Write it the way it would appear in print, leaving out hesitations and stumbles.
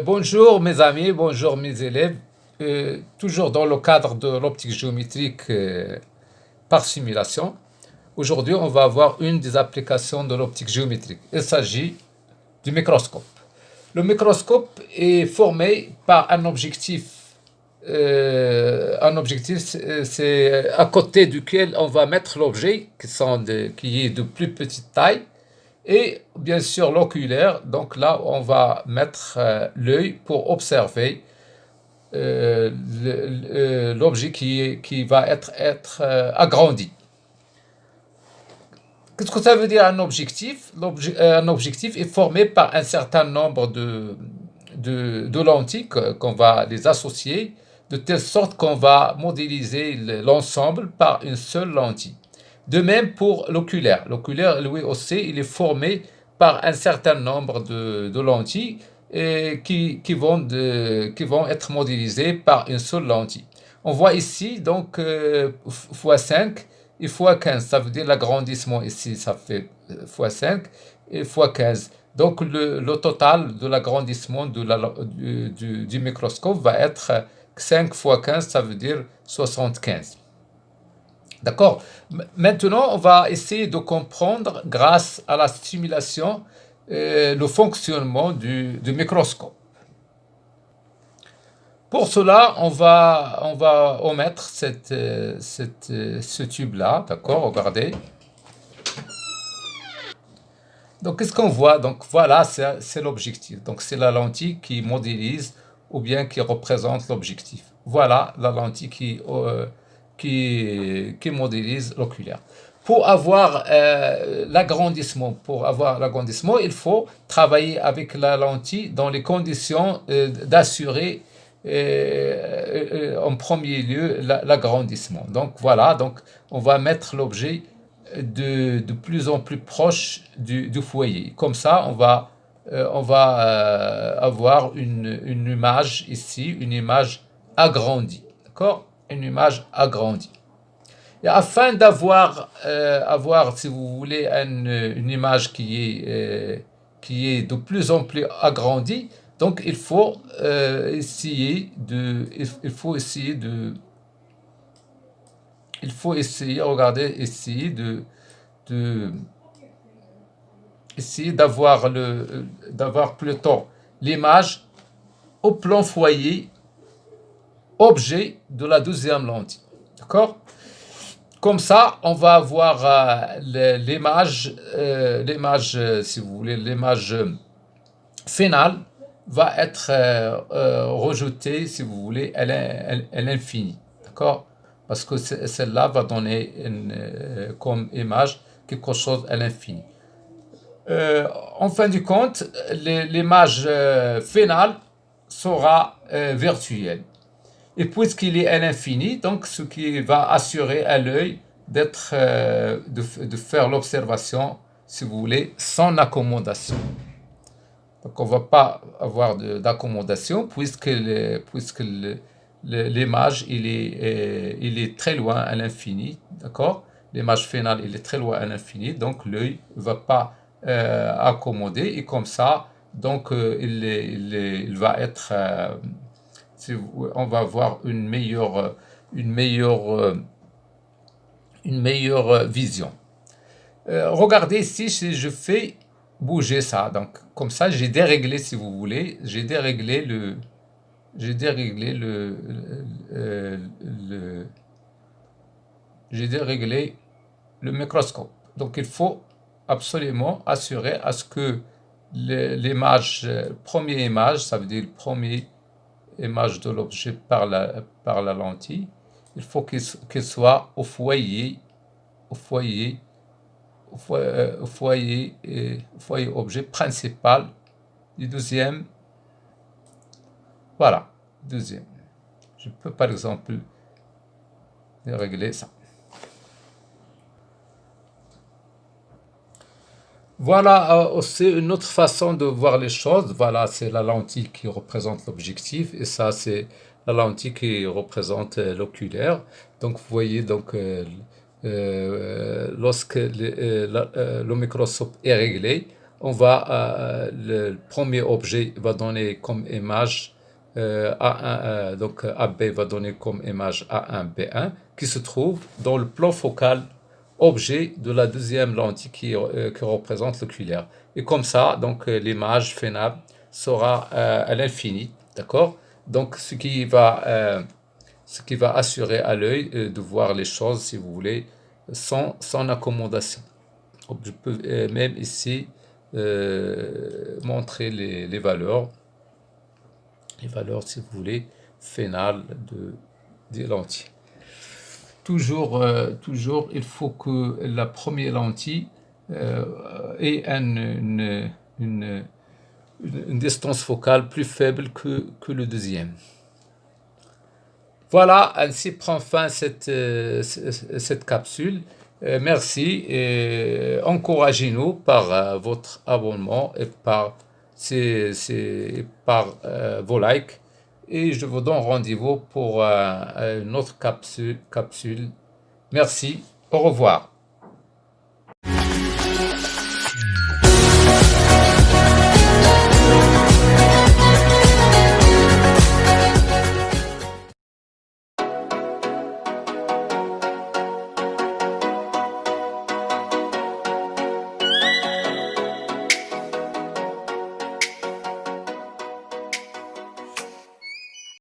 Bonjour mes amis, bonjour mes élèves. Toujours dans le cadre de l'optique géométrique par simulation. Aujourd'hui, on va voir une des applications de l'optique géométrique. Il s'agit du microscope. Le microscope est formé par un objectif, c'est à côté duquel on va mettre l'objet, qui est de plus petite taille, et bien sûr l'oculaire. Donc là, on va mettre l'œil pour observer l'objet qui va être agrandi. Qu'est-ce que ça veut dire un objectif? Un objectif est formé par un certain nombre de lentilles qu'on va les associer de telle sorte qu'on va modéliser l'ensemble par une seule lentille. De même pour l'oculaire. L'oculaire, lui aussi, il est formé par un certain nombre de lentilles qui vont être modélisées par une seule lentille. On voit ici donc x5 et x15, ça veut dire l'agrandissement ici, ça fait x5 et x15. Donc le total de l'agrandissement du microscope va être 5 fois 15, ça veut dire 75. D'accord? Maintenant, on va essayer de comprendre, grâce à la stimulation, le fonctionnement du microscope. Pour cela, on va omettre ce tube-là, d'accord? Regardez. Donc, qu'est-ce qu'on voit? Donc, voilà, c'est l'objectif. Donc, c'est la lentille qui modélise ou bien qui représente l'objectif. Voilà la lentille qui modélise l'oculaire. Pour avoir l'agrandissement, il faut travailler avec la lentille dans les conditions d'assurer en premier lieu l'agrandissement. Donc voilà, donc on va mettre l'objet de plus en plus proche du foyer. Comme ça, on va avoir une image ici, une image agrandie. D'accord? Une image agrandie. Et afin avoir, si vous voulez, une image qui est de plus en plus agrandie, donc il faut regardez, de essayer d'avoir plutôt l'image au plan foyer, objet de la deuxième lentille. D'accord? Comme ça, on va avoir l'image, si vous voulez, l'image finale va être rejetée, si vous voulez, à l'infini. D'accord? Parce que celle-là va donner comme image quelque chose à l'infini. En fin du compte, l'image finale sera virtuelle. Et puisqu'il est à l'infini, donc ce qui va assurer à l'œil de faire l'observation, si vous voulez, sans accommodation. Donc on ne va pas avoir d'accommodation puisque l'image il est très loin à l'infini, d'accord? L'image finale il est très loin à l'infini, donc l'œil ne va pas accommoder, et comme ça, donc il va être on va avoir une meilleure vision. Regardez ici, si je fais bouger ça, donc comme ça j'ai déréglé, si vous voulez, j'ai déréglé le microscope. Donc il faut absolument assurer à ce que l'image, première image, ça veut dire premier image de l'objet par la lentille, il faut qu'il soit au foyer objet principal du deuxième. Voilà, deuxième. Je peux par exemple régler ça. Voilà aussi une autre façon de voir les choses. Voilà, c'est la lentille qui représente l'objectif, et ça, c'est la lentille qui représente l'oculaire. Donc, vous voyez, donc, lorsque le microscope est réglé, le premier objet va donner comme image A1, donc AB va donner comme image A1, B1, qui se trouve dans le plan focal objet de la deuxième lentille qui représente l'oculaire. Et comme ça, donc l'image finale sera à l'infini, d'accord? Donc ce qui va assurer à l'œil de voir les choses, si vous voulez, sans accommodation. Donc, je peux même ici montrer les valeurs, si vous voulez, finales des lentilles. Toujours, il faut que la première lentille ait une distance focale plus faible que le deuxième. Voilà, ainsi prend fin cette capsule. Merci et encouragez-nous par votre abonnement et par vos likes. Et je vous donne rendez-vous pour une autre capsule. Merci, au revoir.